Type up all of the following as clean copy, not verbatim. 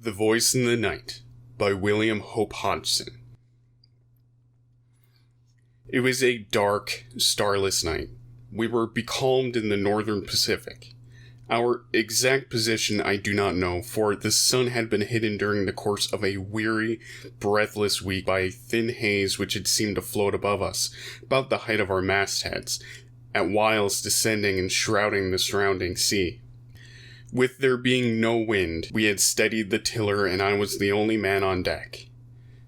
The Voice in the Night by William Hope Hodgson. It was a dark, starless night. We were becalmed in the northern Pacific. Our exact position I do not know, for the sun had been hidden during the course of a weary, breathless week by a thin haze which had seemed to float above us, about the height of our mastheads, at whiles descending and shrouding the surrounding sea. With there being no wind, we had steadied the tiller and I was the only man on deck.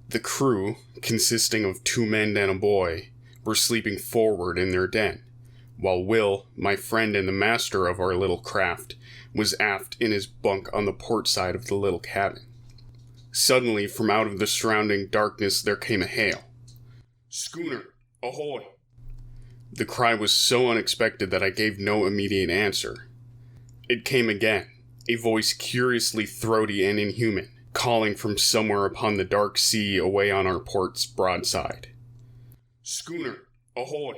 The crew, consisting of 2 men and a boy, were sleeping forward in their den, while Will, my friend and the master of our little craft, was aft in his bunk on the port side of the little cabin. Suddenly, from out of the surrounding darkness there came a hail. "Schooner, ahoy!" The cry was so unexpected that I gave no immediate answer. It came again, a voice curiously throaty and inhuman, calling from somewhere upon the dark sea away on our port's broadside. "Schooner, ahoy!"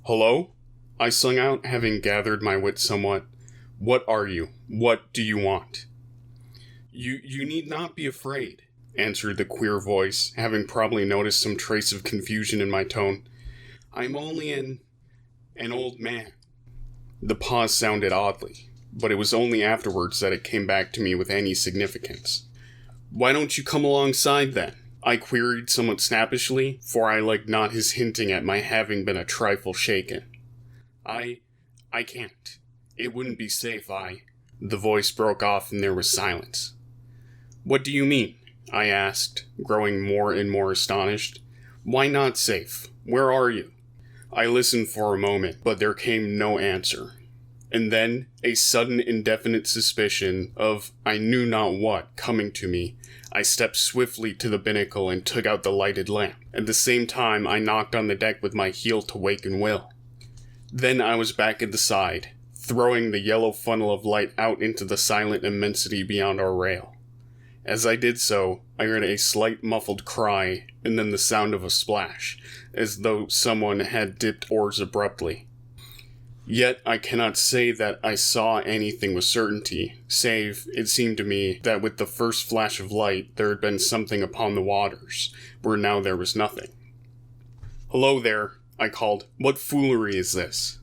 "Hello?" I sung out, having gathered my wits somewhat. "What are you? What do you want?" You need not be afraid," answered the queer voice, having probably noticed some trace of confusion in my tone. "I'm only an old man." The pause sounded oddly, but it was only afterwards that it came back to me with any significance. "Why don't you come alongside, then?" I queried somewhat snappishly, for I liked not his hinting at my having been a trifle shaken. I can't. It wouldn't be safe, The voice broke off and there was silence. "What do you mean?" I asked, growing more and more astonished. "Why not safe? Where are you?" I listened for a moment, but there came no answer. And then, a sudden indefinite suspicion of I knew not what coming to me, I stepped swiftly to the binnacle and took out the lighted lamp. At the same time, I knocked on the deck with my heel to waken Will. Then I was back at the side, throwing the yellow funnel of light out into the silent immensity beyond our rail. As I did so, I heard a slight muffled cry, and then the sound of a splash, as though someone had dipped oars abruptly. Yet I cannot say that I saw anything with certainty, save it seemed to me that with the first flash of light there had been something upon the waters, where now there was nothing. "Hello there," I called. "What foolery is this?"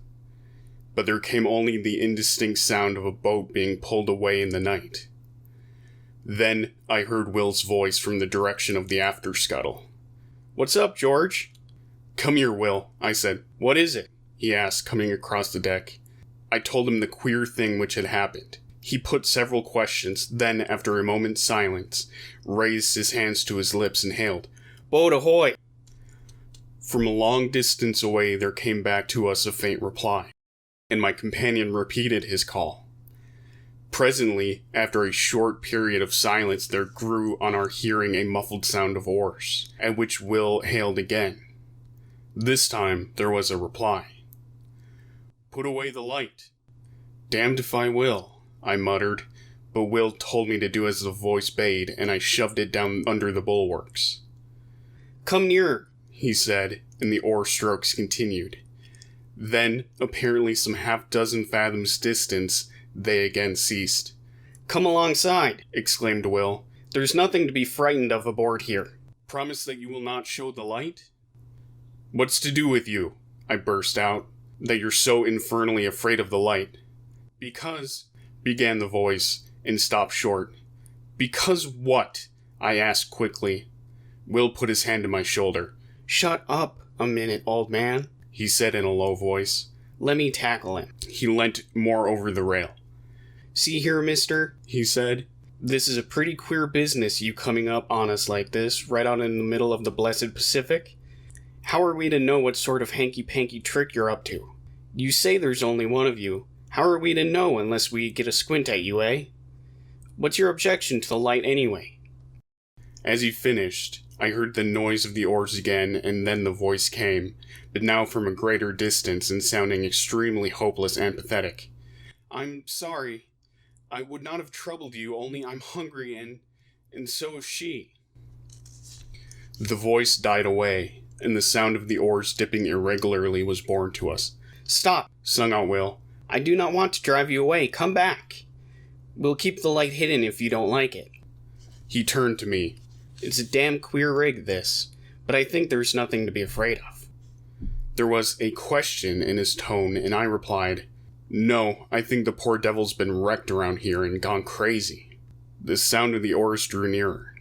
But there came only the indistinct sound of a boat being pulled away in the night. Then I heard Will's voice from the direction of the after scuttle. "What's up, George?" "Come here, Will," I said. "What is it?" he asked, coming across the deck. I told him the queer thing which had happened. He put several questions, then, after a moment's silence, raised his hands to his lips and hailed, "Boat ahoy!" From a long distance away there came back to us a faint reply, and my companion repeated his call. Presently, after a short period of silence, there grew on our hearing a muffled sound of oars, at which Will hailed again. This time there was a reply. "Put away the light." "Damned if I will," I muttered, but Will told me to do as the voice bade, and I shoved it down under the bulwarks. "Come nearer," he said, and the oar strokes continued. Then, apparently some half-dozen fathoms distance, they again ceased. "Come alongside," exclaimed Will. "There's nothing to be frightened of aboard here." "Promise that you will not show the light?" "What's to do with you?" I burst out, "that you're so infernally afraid of the light?" "Because," began the voice, and stopped short. "Because what?" I asked quickly. Will put his hand on my shoulder. "Shut up a minute, old man," he said in a low voice. "Let me tackle him." He leant more over the rail. "See here, mister," he said. "This is a pretty queer business, you coming up on us like this, right out in the middle of the blessed Pacific. How are we to know what sort of hanky-panky trick you're up to? You say there's only one of you. How are we to know unless we get a squint at you, eh? What's your objection to the light anyway?" As he finished, I heard the noise of the oars again, and then the voice came, but now from a greater distance and sounding extremely hopeless and pathetic. "I'm sorry. I would not have troubled you, only I'm hungry, and so is she." The voice died away, and the sound of the oars dipping irregularly was borne to us. "Stop," sung out Will. "I do not want to drive you away. Come back. We'll keep the light hidden if you don't like it." He turned to me. It's a damn queer rig, this, but I think there's nothing to be afraid of. There was a question in his tone, and I replied, No, I think the poor devil's been wrecked around here and gone crazy. The sound of the oars drew nearer.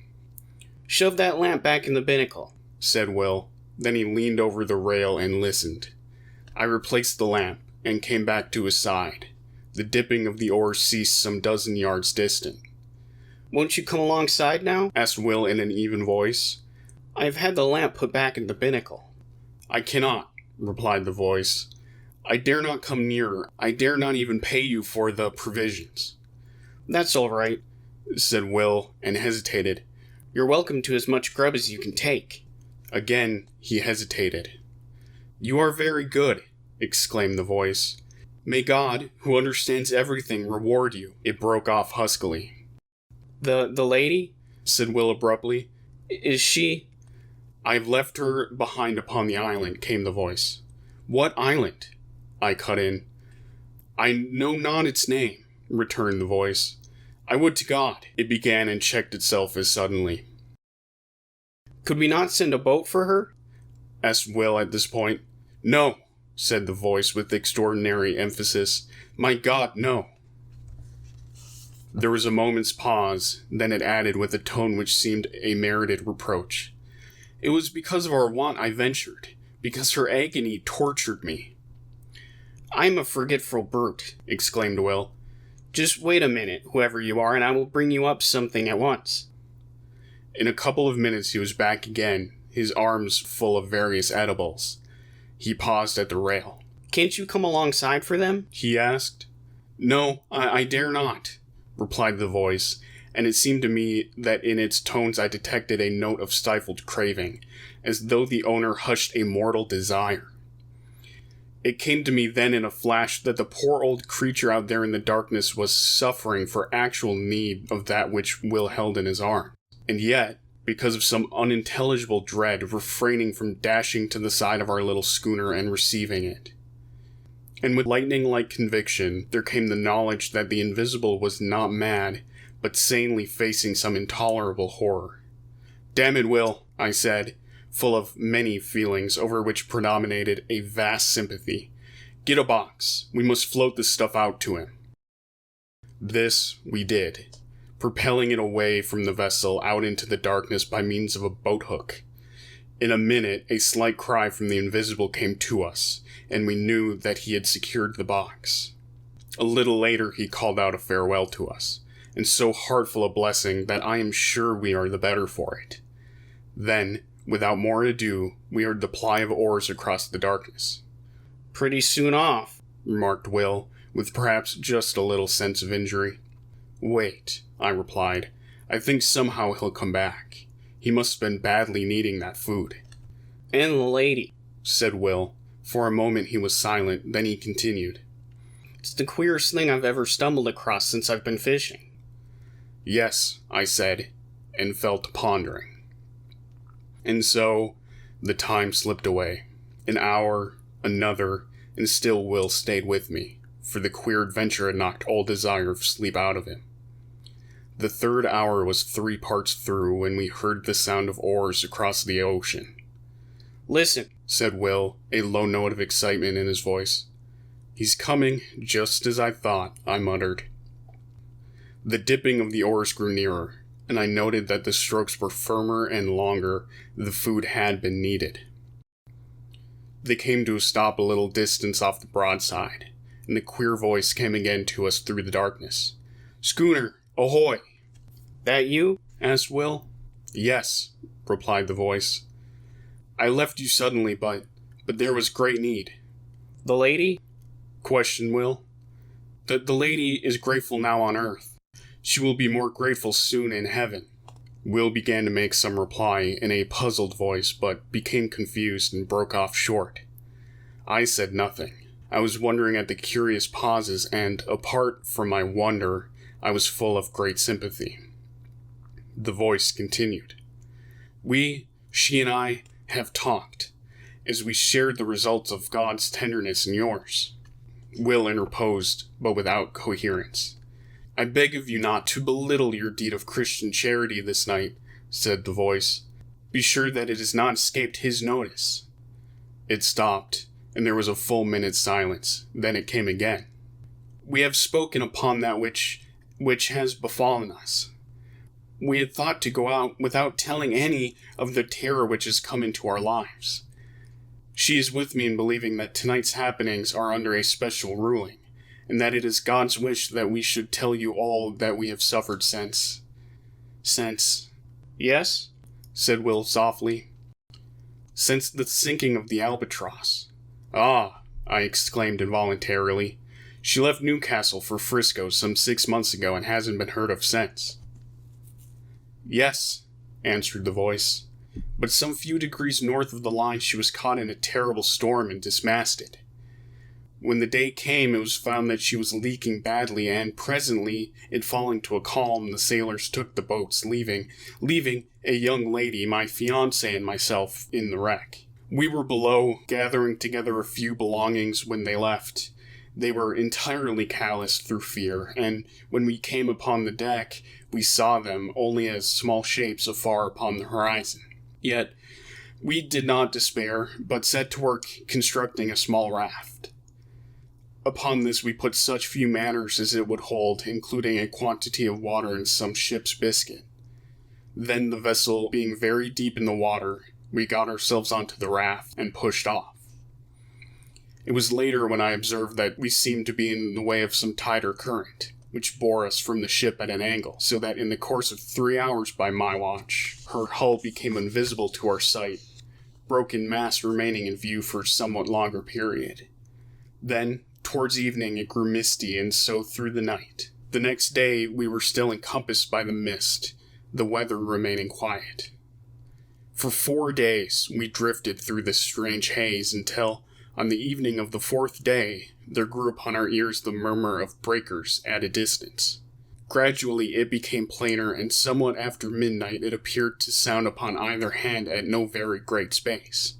Shove that lamp back in the binnacle, said Will. Then he leaned over the rail and listened. I replaced the lamp and came back to his side. The dipping of the oars ceased some dozen yards distant. Won't you come alongside now? Asked Will in an even voice. I've had the lamp put back in the binnacle. I cannot, replied the voice. I dare not come nearer. I dare not even pay you for the provisions. That's all right, said Will, and hesitated. You're welcome to as much grub as you can take. Again, he hesitated. You are very good, exclaimed the voice. May God, who understands everything, reward you. It broke off huskily. The lady? Said Will abruptly. Is she? I've left her behind upon the island, came the voice. What island? I cut in. I know not its name, returned the voice. I would to God. It began and checked itself as suddenly. Could we not send a boat for her? Asked Will at this point. No, said the voice with extraordinary emphasis. My God, no. There was a moment's pause, then it added with a tone which seemed a merited reproach. It was because of our want I ventured, because her agony tortured me. I'm a forgetful brute, exclaimed Will. Just wait a minute, whoever you are, and I will bring you up something at once. In a couple of minutes he was back again, his arms full of various edibles. He paused at the rail. Can't you come alongside for them? He asked. No, I dare not, replied the voice, and it seemed to me that in its tones I detected a note of stifled craving, as though the owner hushed a mortal desire. It came to me then in a flash that the poor old creature out there in the darkness was suffering for actual need of that which Will held in his arms, and yet, because of some unintelligible dread, refraining from dashing to the side of our little schooner and receiving it. And with lightning-like conviction, there came the knowledge that the invisible was not mad, but sanely facing some intolerable horror. Damn it, Will, I said, full of many feelings over which predominated a vast sympathy. Get a box. We must float this stuff out to him. This we did, propelling it away from the vessel out into the darkness by means of a boat hook. In a minute, a slight cry from the invisible came to us, and we knew that he had secured the box. A little later he called out a farewell to us, and so heartful a blessing that I am sure we are the better for it. Then, without more ado, we heard the ply of oars across the darkness. Pretty soon off, remarked Will, with perhaps just a little sense of injury. Wait, I replied. I think somehow he'll come back. He must have been badly needing that food. And the lady, said Will. For a moment he was silent, then he continued. It's the queerest thing I've ever stumbled across since I've been fishing. Yes, I said, and fell to pondering. And so, the time slipped away. An hour, another, and still Will stayed with me, for the queer adventure had knocked all desire of sleep out of him. The third hour was 3 parts through when we heard the sound of oars across the ocean. Listen, said Will, a low note of excitement in his voice. He's coming, just as I thought, I muttered. The dipping of the oars grew nearer, and I noted that the strokes were firmer and longer. The food had been needed. They came to a stop a little distance off the broadside, and the queer voice came again to us through the darkness. Schooner, ahoy! That you? Asked Will. Yes, replied the voice. I left you suddenly, but there was great need. The lady? Questioned Will. The lady is grateful now on earth. She will be more grateful soon in heaven. Will began to make some reply in a puzzled voice, but became confused and broke off short. I said nothing. I was wondering at the curious pauses, and, apart from my wonder, I was full of great sympathy. The voice continued. She and I, have talked, as we shared the results of God's tenderness and yours. Will interposed, but without coherence. I beg of you not to belittle your deed of Christian charity this night, said the voice. Be sure that it has not escaped his notice. It stopped, and there was a full minute's silence. Then it came again. We have spoken upon that which has befallen us. We had thought to go out without telling any of the terror which has come into our lives. She is with me in believing that tonight's happenings are under a special ruling, and that it is God's wish that we should tell you all that we have suffered since. Yes? Said Will softly. Since the sinking of the Albatross. Ah, I exclaimed involuntarily. She left Newcastle for Frisco some 6 months ago and hasn't been heard of since. Yes, answered the voice, but some few degrees north of the line she was caught in a terrible storm and dismasted. When the day came, it was found that she was leaking badly, and presently, it falling to a calm, the sailors took the boats, leaving a young lady, my fiancé, and myself in the wreck. We were below, gathering together a few belongings when they left. They were entirely calloused through fear, and when we came upon the deck, we saw them only as small shapes afar upon the horizon. Yet, we did not despair, but set to work constructing a small raft. Upon this we put such few matters as it would hold, including a quantity of water and some ship's biscuit. Then, the vessel being very deep in the water, we got ourselves onto the raft and pushed off. It was later when I observed that we seemed to be in the way of some tide or current, which bore us from the ship at an angle, so that in the course of 3 hours by my watch, her hull became invisible to our sight, broken masts remaining in view for a somewhat longer period. Then, towards evening, it grew misty, and so through the night. The next day, we were still encompassed by the mist, the weather remaining quiet. For 4 days, we drifted through this strange haze until, on the evening of the 4th day, there grew upon our ears the murmur of breakers at a distance. Gradually it became plainer, and somewhat after midnight it appeared to sound upon either hand at no very great space.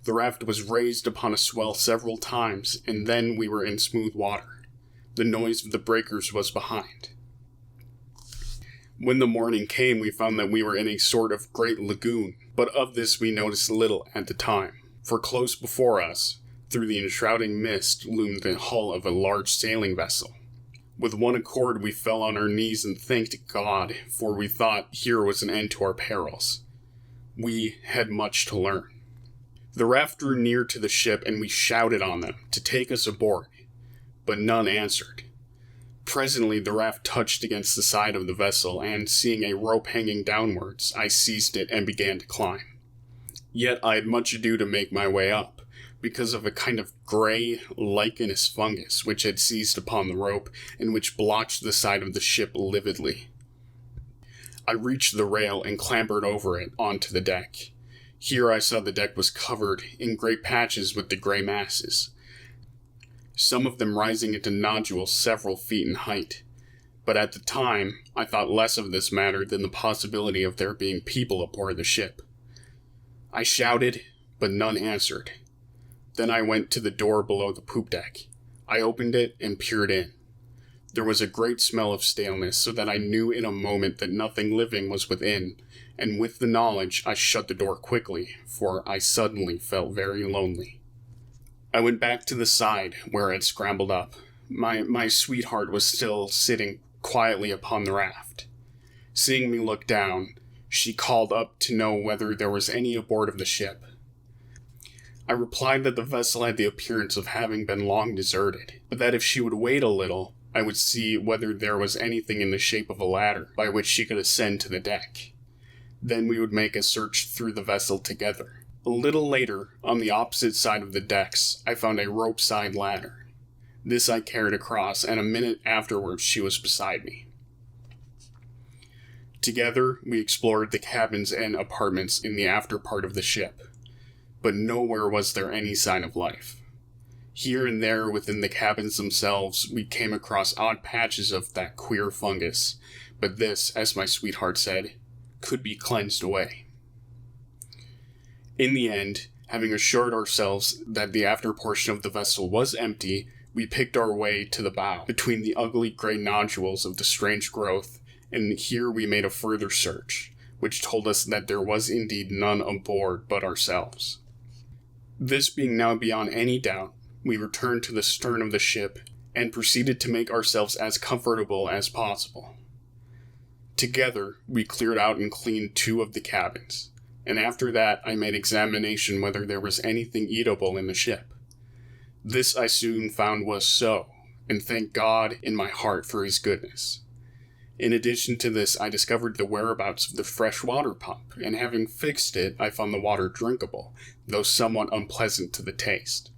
The raft was raised upon a swell several times, and then we were in smooth water. The noise of the breakers was behind. When the morning came, we found that we were in a sort of great lagoon, but of this we noticed little at the time, for close before us, through the enshrouding mist, loomed the hull of a large sailing vessel. With one accord we fell on our knees and thanked God, for we thought here was an end to our perils. We had much to learn. The raft drew near to the ship, and we shouted on them to take us aboard, but none answered. Presently the raft touched against the side of the vessel, and seeing a rope hanging downwards, I seized it and began to climb. Yet I had much ado to make my way up, because of a kind of grey, lichenous fungus which had seized upon the rope, and which blotched the side of the ship lividly. I reached the rail and clambered over it onto the deck. Here I saw the deck was covered in great patches with the grey masses, some of them rising into nodules several feet in height. But at the time, I thought less of this matter than the possibility of there being people aboard the ship. I shouted, but none answered. Then I went to the door below the poop deck. I opened it and peered in. There was a great smell of staleness, so that I knew in a moment that nothing living was within, and with the knowledge I shut the door quickly, for I suddenly felt very lonely. I went back to the side, where I had scrambled up. My sweetheart was still sitting quietly upon the raft. Seeing me look down, she called up to know whether there was any aboard of the ship. I replied that the vessel had the appearance of having been long deserted, but that if she would wait a little, I would see whether there was anything in the shape of a ladder by which she could ascend to the deck. Then we would make a search through the vessel together. A little later, on the opposite side of the decks, I found a rope-side ladder. This I carried across, and a minute afterwards she was beside me. Together, we explored the cabins and apartments in the after part of the ship, but nowhere was there any sign of life. Here and there within the cabins themselves, we came across odd patches of that queer fungus, but this, as my sweetheart said, could be cleansed away. In the end, having assured ourselves that the after portion of the vessel was empty, we picked our way to the bow, between the ugly gray nodules of the strange growth, and here we made a further search, which told us that there was indeed none aboard but ourselves. This being now beyond any doubt, we returned to the stern of the ship, and proceeded to make ourselves as comfortable as possible. Together, we cleared out and cleaned 2 of the cabins, and after that I made examination whether there was anything eatable in the ship. This I soon found was so, and thank God in my heart for his goodness. In addition to this, I discovered the whereabouts of the fresh water pump, and having fixed it, I found the water drinkable, though somewhat unpleasant to the taste.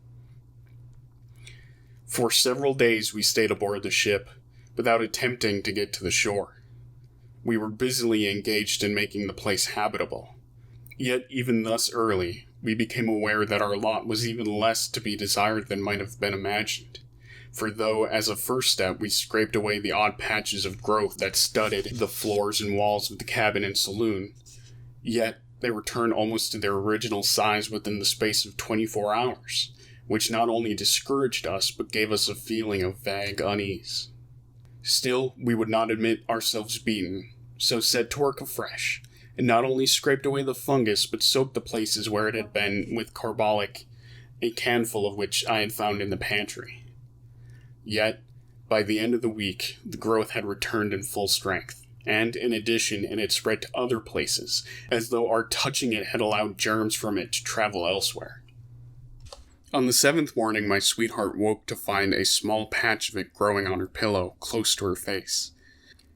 For several days we stayed aboard the ship, without attempting to get to the shore. We were busily engaged in making the place habitable. Yet even thus early, we became aware that our lot was even less to be desired than might have been imagined. For though, as a first step, we scraped away the odd patches of growth that studded the floors and walls of the cabin and saloon, yet they returned almost to their original size within the space of 24 hours, which not only discouraged us, but gave us a feeling of vague unease. Still, we would not admit ourselves beaten, so set to work afresh, and not only scraped away the fungus, but soaked the places where it had been with carbolic, a canful of which I had found in the pantry. Yet, by the end of the week, the growth had returned in full strength, and in addition, it had spread to other places, as though our touching it had allowed germs from it to travel elsewhere. On the 7th morning, my sweetheart woke to find a small patch of it growing on her pillow, close to her face.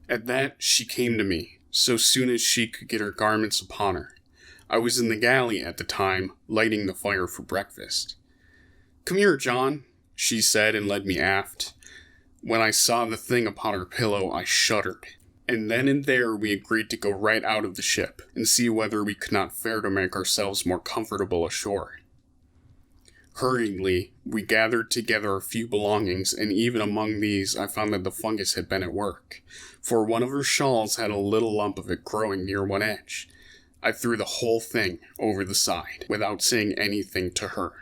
At that, she came to me, so soon as she could get her garments upon her. I was in the galley at the time, lighting the fire for breakfast. "Come here, John," she said, and led me aft. When I saw the thing upon her pillow, I shuddered. And then and there we agreed to go right out of the ship, and see whether we could not fare to make ourselves more comfortable ashore. Hurriedly, we gathered together a few belongings, and even among these I found that the fungus had been at work, for one of her shawls had a little lump of it growing near one edge. I threw the whole thing over the side, without saying anything to her.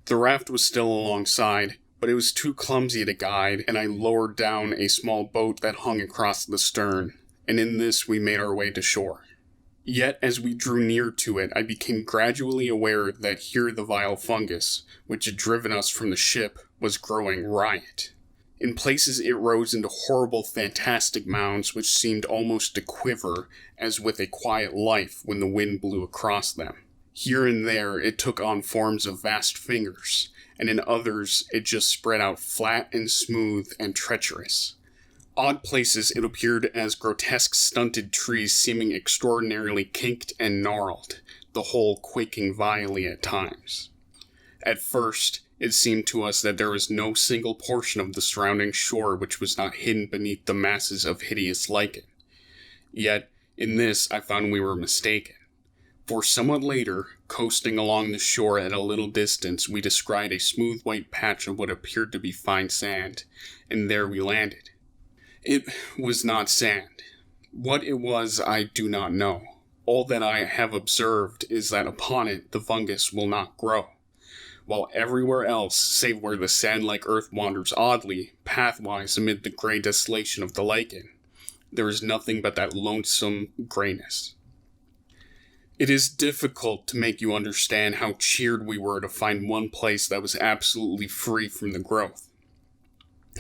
The raft was still alongside, but it was too clumsy to guide, and I lowered down a small boat that hung across the stern, and in this we made our way to shore. Yet as we drew near to it, I became gradually aware that here the vile fungus, which had driven us from the ship, was growing riot. In places it rose into horrible, fantastic mounds which seemed almost to quiver, as with a quiet life when the wind blew across them. Here and there it took on forms of vast fingers, and in others it just spread out flat and smooth and treacherous. Odd places it appeared as grotesque stunted trees seeming extraordinarily kinked and gnarled, the whole quaking vilely at times. At first, it seemed to us that there was no single portion of the surrounding shore which was not hidden beneath the masses of hideous lichen. Yet, in this I found we were mistaken. For somewhat later, coasting along the shore at a little distance, we descried a smooth white patch of what appeared to be fine sand, and there we landed. It was not sand. What it was I do not know. All that I have observed is that upon it the fungus will not grow, while everywhere else, save where the sand-like earth wanders oddly, pathwise amid the grey desolation of the lichen, there is nothing but that lonesome greyness. It is difficult to make you understand how cheered we were to find one place that was absolutely free from the growth.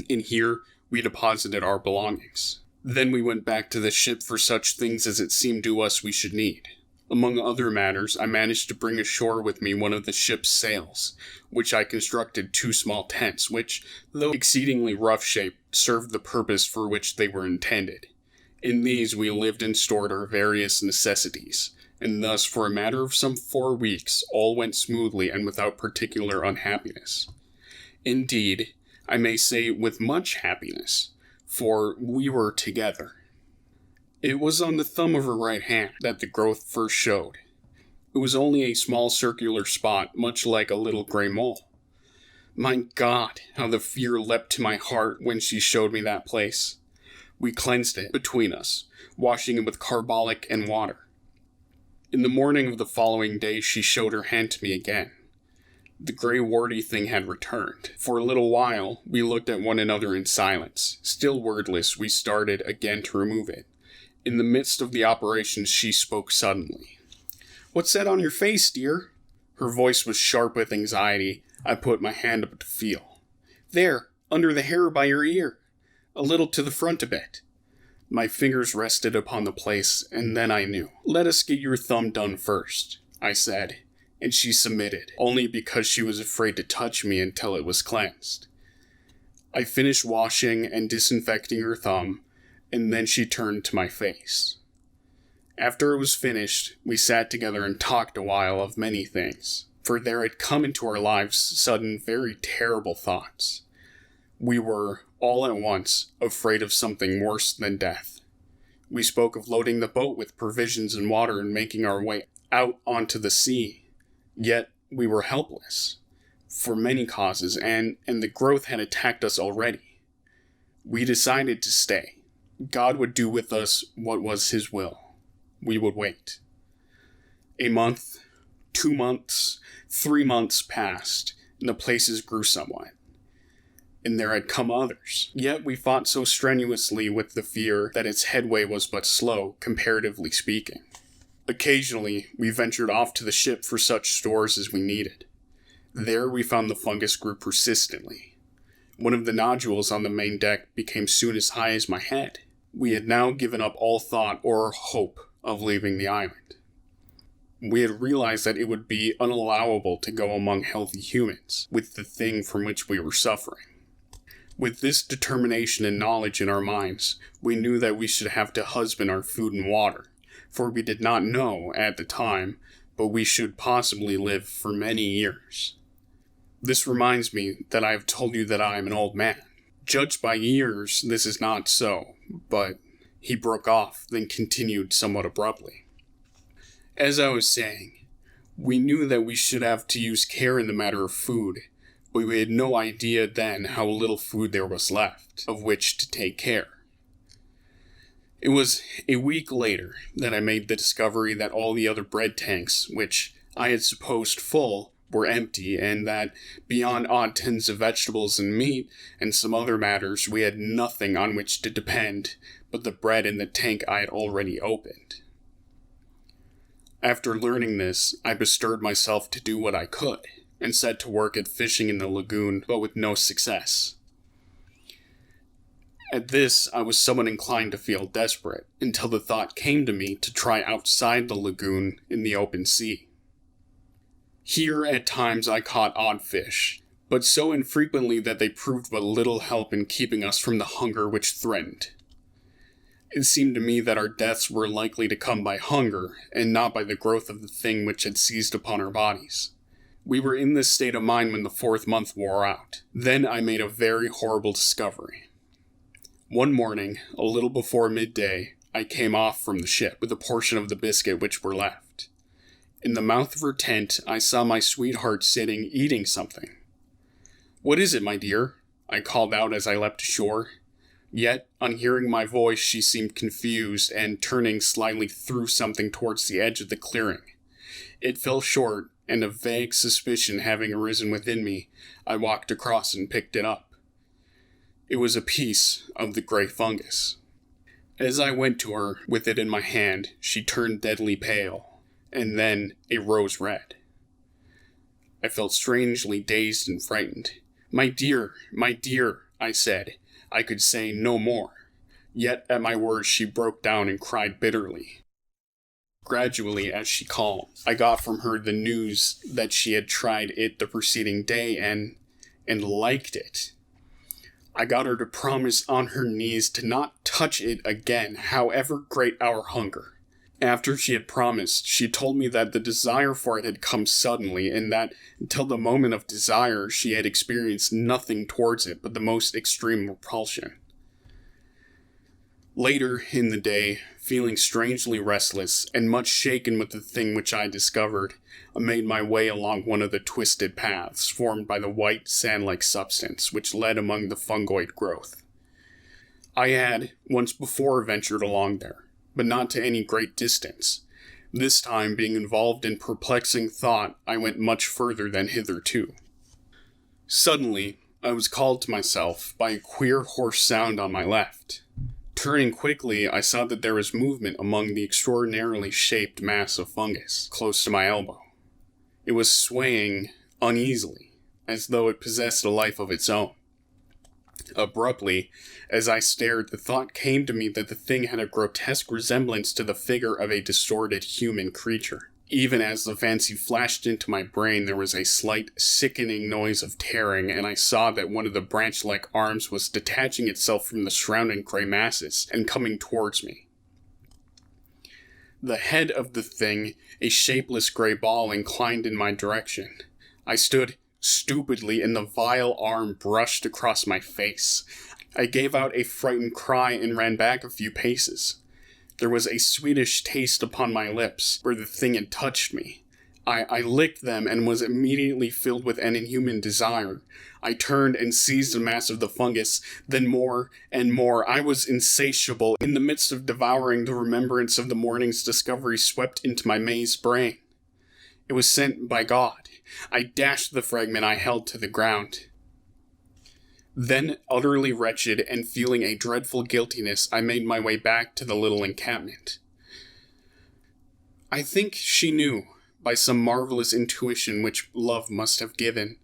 In here, we deposited our belongings. Then we went back to the ship for such things as it seemed to us we should need. Among other matters, I managed to bring ashore with me one of the ship's sails, which I constructed 2 small tents, which, though exceedingly rough-shaped, served the purpose for which they were intended. In these we lived and stored our various necessities, and thus for a matter of some 4 weeks all went smoothly and without particular unhappiness. Indeed, I may say with much happiness, for we were together. It was on the thumb of her right hand that the growth first showed. It was only a small circular spot, much like a little gray mole. My God, how the fear leapt to my heart when she showed me that place. We cleansed it between us, washing it with carbolic and water. In the morning of the following day she showed her hand to me again. The gray warty thing had returned. For a little while, we looked at one another in silence. Still wordless, we started again to remove it. In the midst of the operation, she spoke suddenly. "What's that on your face, dear?" Her voice was sharp with anxiety. I put my hand up to feel. "There, under the hair by your ear. A little to the front a bit." My fingers rested upon the place, and then I knew. "Let us get your thumb done first," I said, and she submitted, only because she was afraid to touch me until it was cleansed. I finished washing and disinfecting her thumb, and then she turned to my face. After it was finished, we sat together and talked a while of many things, for there had come into our lives sudden, very terrible thoughts. We were, all at once, afraid of something worse than death. We spoke of loading the boat with provisions and water and making our way out onto the sea. Yet we were helpless, for many causes, and the growth had attacked us already. We decided to stay. God would do with us what was His will. We would wait. A month, 2 months, 3 months passed, and the places grew somewhat. And there had come others. Yet we fought so strenuously with the fear that its headway was but slow, comparatively speaking. Occasionally, we ventured off to the ship for such stores as we needed. There we found the fungus grew persistently. One of the nodules on the main deck became soon as high as my head. We had now given up all thought or hope of leaving the island. We had realized that it would be unallowable to go among healthy humans with the thing from which we were suffering. With this determination and knowledge in our minds, we knew that we should have to husband our food and water, for we did not know at the time, but we should possibly live for many years. This reminds me that I have told you that I am an old man. Judged by years, this is not so, but he broke off, then continued somewhat abruptly. As I was saying, we knew that we should have to use care in the matter of food, but we had no idea then how little food there was left, of which to take care. It was a week later that I made the discovery that all the other bread tanks, which I had supposed full, were empty, and that beyond odd tins of vegetables and meat and some other matters, we had nothing on which to depend but the bread in the tank I had already opened. After learning this, I bestirred myself to do what I could, and set to work at fishing in the lagoon, but with no success. At this, I was somewhat inclined to feel desperate, until the thought came to me to try outside the lagoon in the open sea. Here, at times, I caught odd fish, but so infrequently that they proved but little help in keeping us from the hunger which threatened. It seemed to me that our deaths were likely to come by hunger, and not by the growth of the thing which had seized upon our bodies. We were in this state of mind when the 4th month wore out. Then I made a very horrible discovery. One morning, a little before midday, I came off from the ship with a portion of the biscuit which were left. In the mouth of her tent, I saw my sweetheart sitting, eating something. "What is it, my dear?" I called out as I leapt ashore. Yet, on hearing my voice, she seemed confused, and turning slyly threw something towards the edge of the clearing. It fell short, and a vague suspicion having arisen within me, I walked across and picked it up. It was a piece of the gray fungus. As I went to her, with it in my hand, she turned deadly pale, and then a rose red. I felt strangely dazed and frightened. My dear, I said. I could say no more. Yet at my words she broke down and cried bitterly. Gradually, as she calmed, I got from her the news that she had tried it the preceding day and liked it. I got her to promise on her knees to not touch it again, however great our hunger. After she had promised, she told me that the desire for it had come suddenly, and that until the moment of desire she had experienced nothing towards it but the most extreme repulsion. Later in the day, feeling strangely restless and much shaken with the thing which I discovered, I made my way along one of the twisted paths formed by the white sand-like substance which led among the fungoid growth. I had once before ventured along there, but not to any great distance. This time, being involved in perplexing thought, I went much further than hitherto. Suddenly, I was called to myself by a queer hoarse sound on my left. Turning quickly, I saw that there was movement among the extraordinarily shaped mass of fungus close to my elbow. It was swaying uneasily, as though it possessed a life of its own. Abruptly, as I stared, the thought came to me that the thing had a grotesque resemblance to the figure of a distorted human creature. Even as the fancy flashed into my brain, there was a slight, sickening noise of tearing, and I saw that one of the branch-like arms was detaching itself from the surrounding gray masses and coming towards me. The head of the thing, a shapeless gray ball, inclined in my direction. I stood stupidly, and the vile arm brushed across my face. I gave out a frightened cry and ran back a few paces. There was a sweetish taste upon my lips where the thing had touched me. I licked them and was immediately filled with an inhuman desire. I turned and seized a mass of the fungus, then more and more. I was insatiable. In the midst of devouring, the remembrance of the morning's discovery swept into my mazed brain. It was sent by God. I dashed the fragment I held to the ground. Then, utterly wretched and feeling a dreadful guiltiness, I made my way back to the little encampment. I think she knew, by some marvelous intuition which love must have given,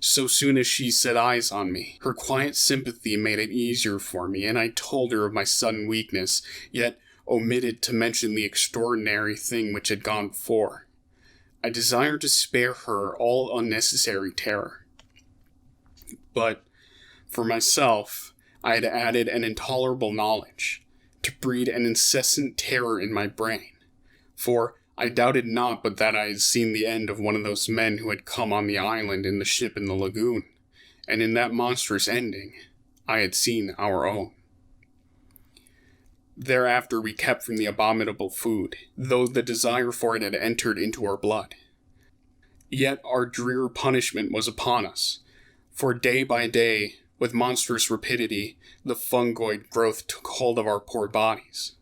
so soon as she set eyes on me. Her quiet sympathy made it easier for me, and I told her of my sudden weakness, yet omitted to mention the extraordinary thing which had gone before. I desired to spare her all unnecessary terror. But, for myself, I had added an intolerable knowledge, to breed an incessant terror in my brain. For I doubted not but that I had seen the end of one of those men who had come on the island in the ship in the lagoon, and in that monstrous ending, I had seen our own. Thereafter we kept from the abominable food, though the desire for it had entered into our blood. Yet our drear punishment was upon us, for day by day, with monstrous rapidity, the fungoid growth took hold of our poor bodies.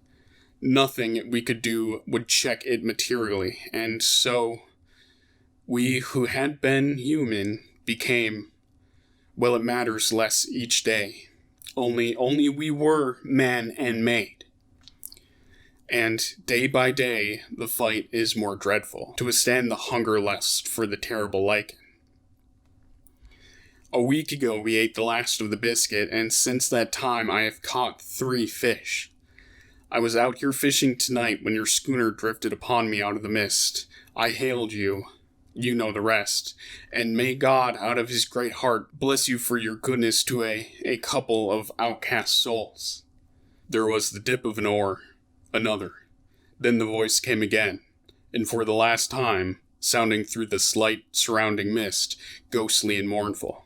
Nothing we could do would check it materially, and so we who had been human became, well, it matters less each day. Only we were man and maid. And day by day, the fight is more dreadful, to withstand the hunger lust for the terrible lichen. A week ago we ate the last of the biscuit, and since that time I have caught 3 fish. I was out here fishing tonight when your schooner drifted upon me out of the mist. I hailed you. You know the rest. And may God, out of his great heart, bless you for your goodness to a couple of outcast souls. There was the dip of an oar. Another. Then the voice came again, and for the last time, sounding through the slight surrounding mist, ghostly and mournful.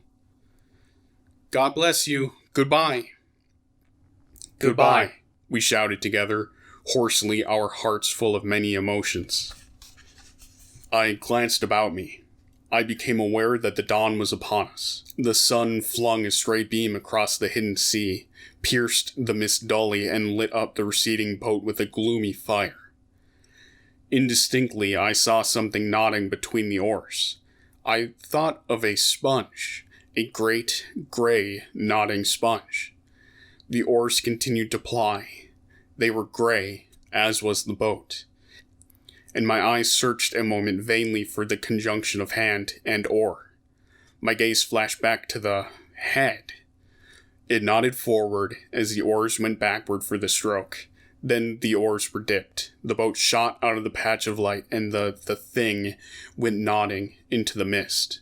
God bless you. Goodbye. Goodbye, we shouted together, hoarsely, our hearts full of many emotions. I glanced about me. I became aware that the dawn was upon us. The sun flung a stray beam across the hidden sea, pierced the mist dully, and lit up the receding boat with a gloomy fire. Indistinctly, I saw something nodding between the oars. I thought of a sponge, a great, gray, nodding sponge. The oars continued to ply. They were gray, as was the boat. And my eyes searched a moment vainly for the conjunction of hand and oar. My gaze flashed back to the head. It nodded forward as the oars went backward for the stroke. Then the oars were dipped. The boat shot out of the patch of light, and the thing went nodding into the mist.